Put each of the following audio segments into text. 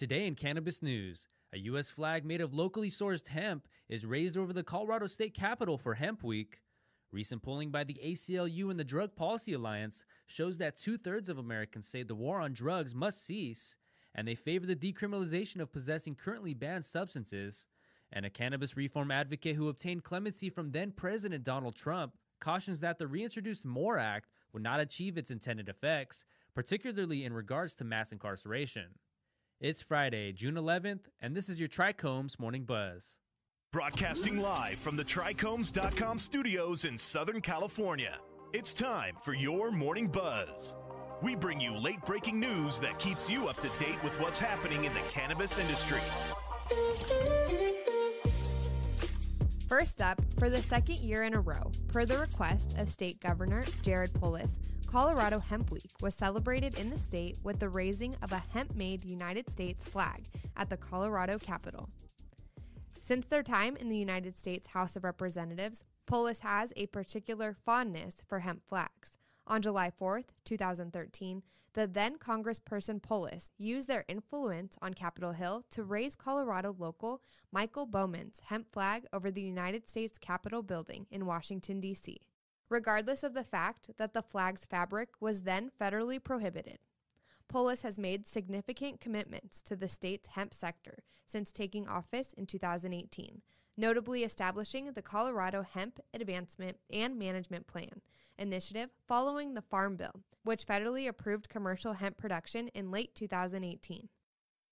Today in Cannabis News, a U.S. flag made of locally sourced hemp is raised over the Colorado State Capitol for Hemp Week. Recent polling by the ACLU and the Drug Policy Alliance shows that 2/3 of Americans say the war on drugs must cease, and they favor the decriminalization of possessing currently banned substances. And a cannabis reform advocate who obtained clemency from then-President Donald Trump cautions that the Reintroduced MORE Act would not achieve its intended effects, particularly in regards to mass incarceration. It's Friday, June 11th, and this is your TRICHOMES Morning Buzz. Broadcasting live from the TRICHOMES.com studios in Southern California. It's time for your Morning Buzz. We bring you late-breaking news that keeps you up to date with what's happening in the cannabis industry. First up, for the second year in a row, per the request of State Governor Jared Polis, Colorado Hemp Week was celebrated in the state with the raising of a hemp-made United States flag at the Colorado Capitol. Since their time in the United States House of Representatives, Polis has a particular fondness for hemp flags. On July 4th, 2013, the then Congressperson Polis used their influence on Capitol Hill to raise Colorado local Michael Bowman's hemp flag over the United States Capitol building in Washington, D.C., regardless of the fact that the flag's fabric was then federally prohibited. Polis has made significant commitments to the state's hemp sector since taking office in 2018, notably establishing the Colorado Hemp Advancement and Management Plan initiative following the Farm Bill, which federally approved commercial hemp production in late 2018.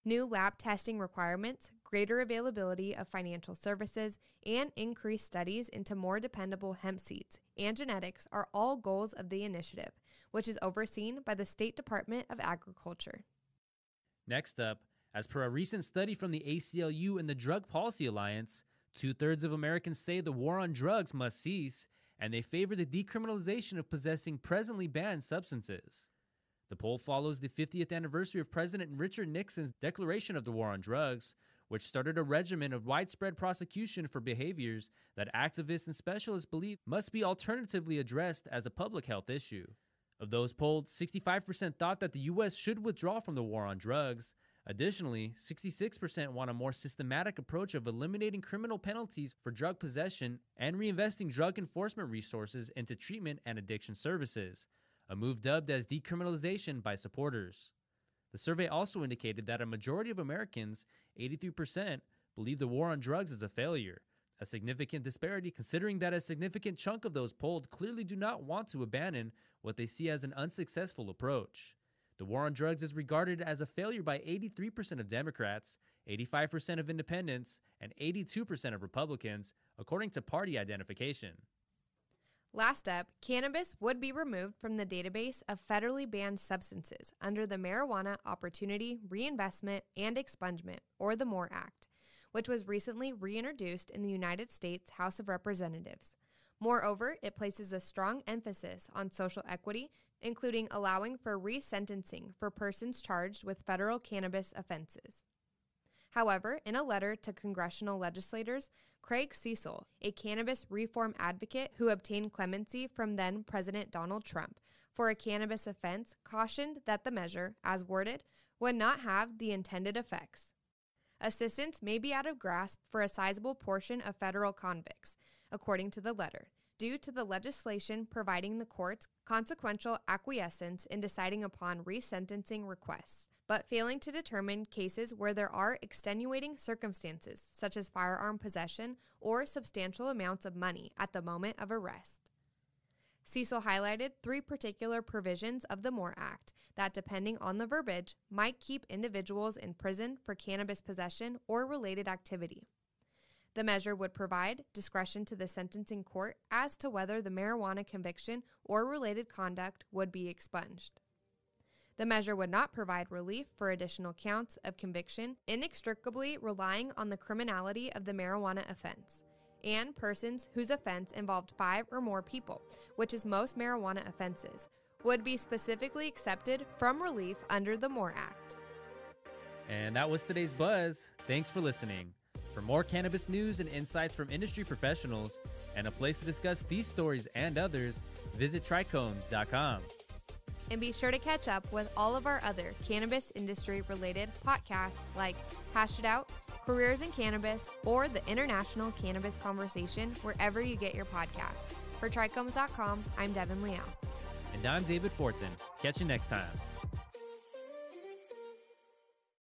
New lab testing requirements, greater availability of financial services, and increased studies into more dependable hemp seeds and genetics are all goals of the initiative, which is overseen by the State Department of Agriculture. Next up, as per a recent study from the ACLU and the Drug Policy Alliance, 2/3 of Americans say the war on drugs must cease, and they favor the decriminalization of possessing presently banned substances. The poll follows the 50th anniversary of President Richard Nixon's declaration of the war on drugs, which started a regimen of widespread prosecution for behaviors that activists and specialists believe must be alternatively addressed as a public health issue. Of those polled, 65% thought that the U.S. should withdraw from the war on drugs. Additionally, 66% want a more systematic approach of eliminating criminal penalties for drug possession and reinvesting drug enforcement resources into treatment and addiction services, a move dubbed as decriminalization by supporters. The survey also indicated that a majority of Americans, 83%, believe the war on drugs is a failure, a significant disparity considering that a significant chunk of those polled clearly do not want to abandon what they see as an unsuccessful approach. The war on drugs is regarded as a failure by 83% of Democrats, 85% of independents, and 82% of Republicans, according to party identification. Last up, cannabis would be removed from the database of federally banned substances under the Marijuana Opportunity, Reinvestment, and Expungement, or the MORE Act, which was recently reintroduced in the United States House of Representatives. Moreover, it places a strong emphasis on social equity, including allowing for resentencing for persons charged with federal cannabis offenses. However, in a letter to congressional legislators, Craig Cecil, a cannabis reform advocate who obtained clemency from then-President Donald Trump for a cannabis offense, cautioned that the measure, as worded, would not have the intended effects. Assistance may be out of grasp for a sizable portion of federal convicts, according to the letter, due to the legislation providing the courts consequential acquiescence in deciding upon resentencing requests, but failing to determine cases where there are extenuating circumstances, such as firearm possession or substantial amounts of money at the moment of arrest. Cecil highlighted 3 particular provisions of the MORE Act that, depending on the verbiage, might keep individuals in prison for cannabis possession or related activity. The measure would provide discretion to the sentencing court as to whether the marijuana conviction or related conduct would be expunged. The measure would not provide relief for additional counts of conviction, inextricably relying on the criminality of the marijuana offense, and persons whose offense involved 5 or more people, which is most marijuana offenses, would be specifically accepted from relief under the MORE Act. And that was today's Buzz. Thanks for listening. For more cannabis news and insights from industry professionals and a place to discuss these stories and others, visit TRICHOMES.com. And be sure to catch up with all of our other cannabis industry-related podcasts like Hash It Out, Careers in Cannabis, or the International Cannabis Conversation wherever you get your podcasts. For trichomes.com, I'm Devin Leal. And I'm David Fortin. Catch you next time.